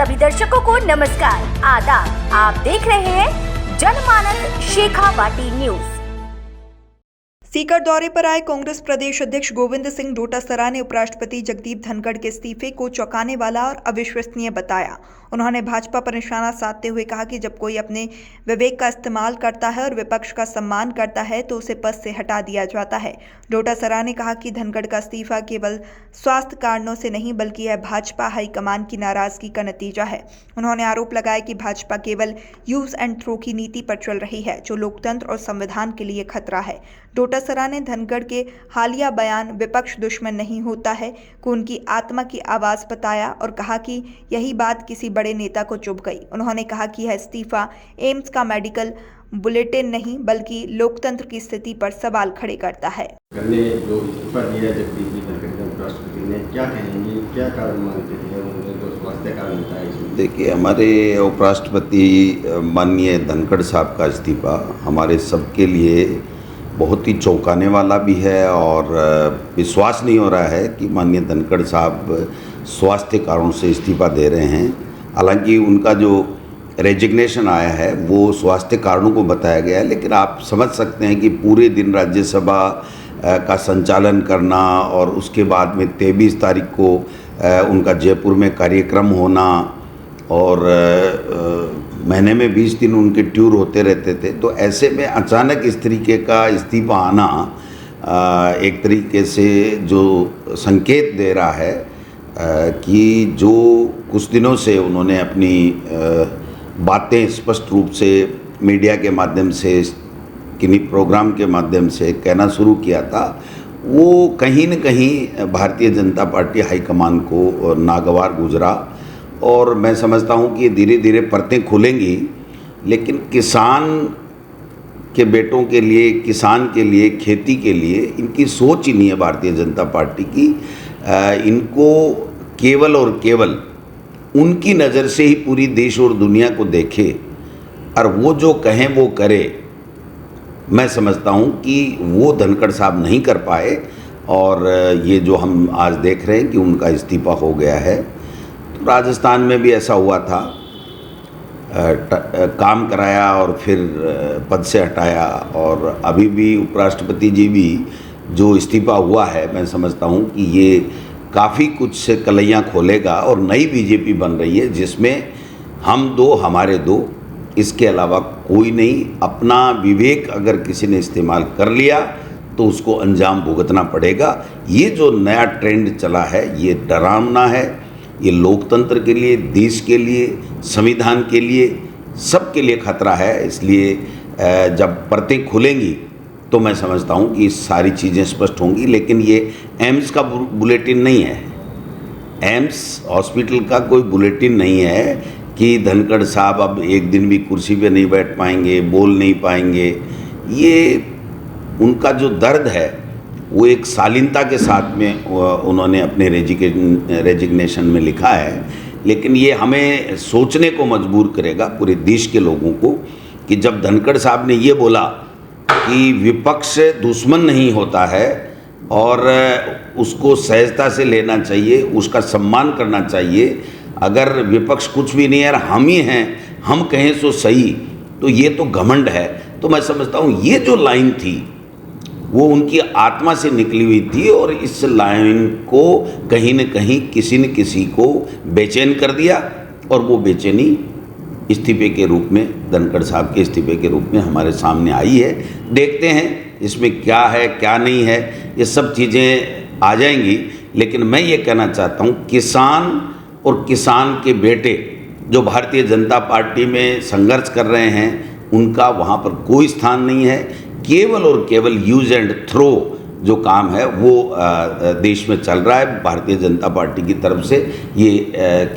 सभी दर्शकों को नमस्कार, आदाब। आप देख रहे हैं जनमानस शेखावाटी न्यूज। सीकर दौरे पर आए कांग्रेस प्रदेश अध्यक्ष गोविंद सिंह डोटासरा ने उपराष्ट्रपति जगदीप धनखड़ के इस्तीफे को चौंकाने वाला और अविश्वसनीय बताया। उन्होंने भाजपा पर निशाना साधते हुए कहा कि जब कोई अपने विवेक का इस्तेमाल करता है और विपक्ष का सम्मान करता है तो उसे पद से हटा दिया जाता है। डोटासरा ने कहा कि धनखड़ का इस्तीफा केवल स्वास्थ्य कारणों से नहीं बल्कि यह भाजपा हाईकमान की नाराजगी का नतीजा है। उन्होंने आरोप लगाया कि भाजपा केवल यूज एंड थ्रो की नीति पर चल रही है, जो लोकतंत्र और संविधान के लिए खतरा है। डोटासरा ने धनखड़ के हालिया बयान विपक्ष दुश्मन नहीं होता है को उनकी आत्मा की आवाज़ बताया और कहा कि यही बात किसी बड़े नेता को चुभ गई। उन्होंने कहा कि यह इस्तीफा एम्स का मेडिकल बुलेटिन नहीं बल्कि लोकतंत्र की स्थिति पर सवाल खड़े करता है। जो इस्तीफा दिया जगदीप धनखड़ ने उपराष्ट्रपति ने, क्या कहेंगे, क्या कारण मानते हैं उन्होंने जो स्वास्थ्य कारण बताया इसमें? देखिए, हमारे उपराष्ट्रपति माननीय धनखड़ साहब का इस्तीफा हमारे सबके लिए बहुत ही चौंकाने वाला भी है और विश्वास नहीं हो रहा है कि माननीय धनखड़ साहब स्वास्थ्य कारणों से इस्तीफा दे रहे हैं। हालांकि उनका जो रेजिग्नेशन आया है वो स्वास्थ्य कारणों को बताया गया है, लेकिन आप समझ सकते हैं कि पूरे दिन राज्यसभा का संचालन करना और उसके बाद में 23 तारीख को उनका जयपुर में कार्यक्रम होना और महीने में 20 दिन उनके टूर होते रहते थे, तो ऐसे में अचानक इस तरीके का इस्तीफा आना एक तरीके से जो संकेत दे रहा है कि जो कुछ दिनों से उन्होंने अपनी बातें स्पष्ट रूप से मीडिया के माध्यम से किन्हीं प्रोग्राम के माध्यम से कहना शुरू किया था, वो कहीं न कहीं भारतीय जनता पार्टी हाईकमान को नागवार गुजरा। और मैं समझता हूँ कि धीरे धीरे परतें खुलेंगी, लेकिन किसान के बेटों के लिए, किसान के लिए, खेती के लिए इनकी सोच ही नहीं है भारतीय जनता पार्टी की। इनको केवल और केवल उनकी नज़र से ही पूरी देश और दुनिया को देखे और वो जो कहें वो करे। मैं समझता हूँ कि वो धनखड़ साहब नहीं कर पाए और ये जो हम आज देख रहे हैं कि उनका इस्तीफा हो गया है। तो राजस्थान में भी ऐसा हुआ था, काम कराया और फिर पद से हटाया, और अभी भी उपराष्ट्रपति जी भी जो इस्तीफा हुआ है, मैं समझता हूँ कि ये काफ़ी कुछ से कलैयाँ खोलेगा और नई बीजेपी बन रही है जिसमें हम दो हमारे दो, इसके अलावा कोई नहीं। अपना विवेक अगर किसी ने इस्तेमाल कर लिया तो उसको अंजाम भुगतना पड़ेगा। ये जो नया ट्रेंड चला है ये डरावना है, ये लोकतंत्र के लिए, देश के लिए, संविधान के लिए, सबके लिए खतरा है। इसलिए जब परतें खुलेंगी तो मैं समझता हूँ कि सारी चीज़ें स्पष्ट होंगी। लेकिन ये एम्स का बुलेटिन नहीं है, एम्स हॉस्पिटल का कोई बुलेटिन नहीं है कि धनखड़ साहब अब एक दिन भी कुर्सी पे नहीं बैठ पाएंगे, बोल नहीं पाएंगे। ये उनका जो दर्द है वो एक शालीनता के साथ में उन्होंने अपने रेजिग्नेशन में लिखा है, लेकिन ये हमें सोचने को मजबूर करेगा पूरे देश के लोगों को कि जब धनखड़ साहब ने ये बोला कि विपक्ष दुश्मन नहीं होता है और उसको सहजता से लेना चाहिए, उसका सम्मान करना चाहिए। अगर विपक्ष कुछ भी नहीं है, हम ही हैं, हम कहें सो सही, तो ये तो घमंड है। तो मैं समझता हूँ ये जो लाइन थी वो उनकी आत्मा से निकली हुई थी और इस लाइन को कहीं न कहीं किसी न किसी को बेचैन कर दिया और वो बेचैनी इस्तीफे के रूप में, धनखड़ साहब के इस्तीफे के रूप में हमारे सामने आई है। देखते हैं इसमें क्या है क्या नहीं है, ये सब चीज़ें आ जाएंगी। लेकिन मैं ये कहना चाहता हूँ, किसान और किसान के बेटे जो भारतीय जनता पार्टी में संघर्ष कर रहे हैं उनका वहाँ पर कोई स्थान नहीं है। केवल और केवल यूज एंड थ्रो जो काम है वो देश में चल रहा है भारतीय जनता पार्टी की तरफ से। ये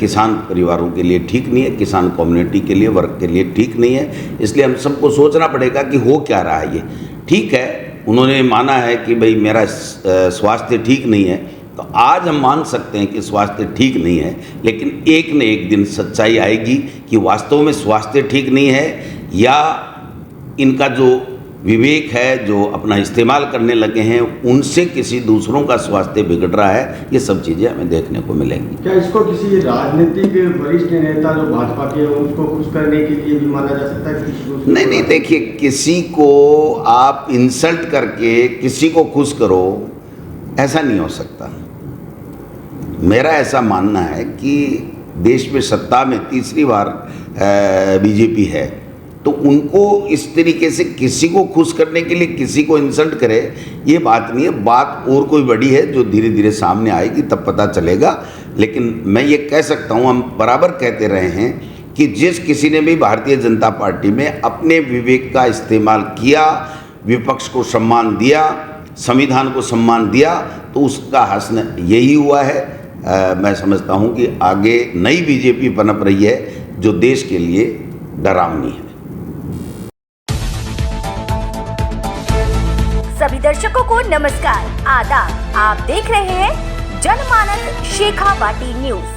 किसान परिवारों के लिए ठीक नहीं है, किसान कम्युनिटी के लिए, वर्ग के लिए ठीक नहीं है। इसलिए हम सबको सोचना पड़ेगा कि हो क्या रहा है। ये ठीक है, उन्होंने माना है कि भाई मेरा स्वास्थ्य ठीक नहीं है, तो आज हम मान सकते हैं कि स्वास्थ्य ठीक नहीं है, लेकिन एक न एक दिन सच्चाई आएगी कि वास्तव में स्वास्थ्य ठीक नहीं है या इनका जो विवेक है, जो अपना इस्तेमाल करने लगे हैं, उनसे किसी दूसरों का स्वास्थ्य बिगड़ रहा है, ये सब चीज़ें हमें देखने को मिलेंगी। क्या इसको किसी राजनीतिक वरिष्ठ नेता जो भाजपा के हैं उसको खुश करने के लिए भी माना जा सकता है? नहीं, देखिए, किसी को आप इंसल्ट करके किसी को खुश करो, ऐसा नहीं हो सकता। मेरा ऐसा मानना है कि देश में सत्ता में तीसरी बार बीजेपी है, तो उनको इस तरीके से किसी को खुश करने के लिए किसी को इंसल्ट करे, ये बात नहीं है। बात और कोई बड़ी है जो धीरे धीरे सामने आएगी, तब पता चलेगा। लेकिन मैं ये कह सकता हूँ, हम बराबर कहते रहे हैं कि जिस किसी ने भी भारतीय जनता पार्टी में अपने विवेक का इस्तेमाल किया, विपक्ष को सम्मान दिया, संविधान को सम्मान दिया, तो उसका हश्र यही हुआ है। मैं समझता हूँ कि आगे नई बीजेपी पनप रही है जो देश के लिए डरावनी है। सभी दर्शकों को नमस्कार, आदाब। आप देख रहे हैं जनमानस शेखावाटी न्यूज।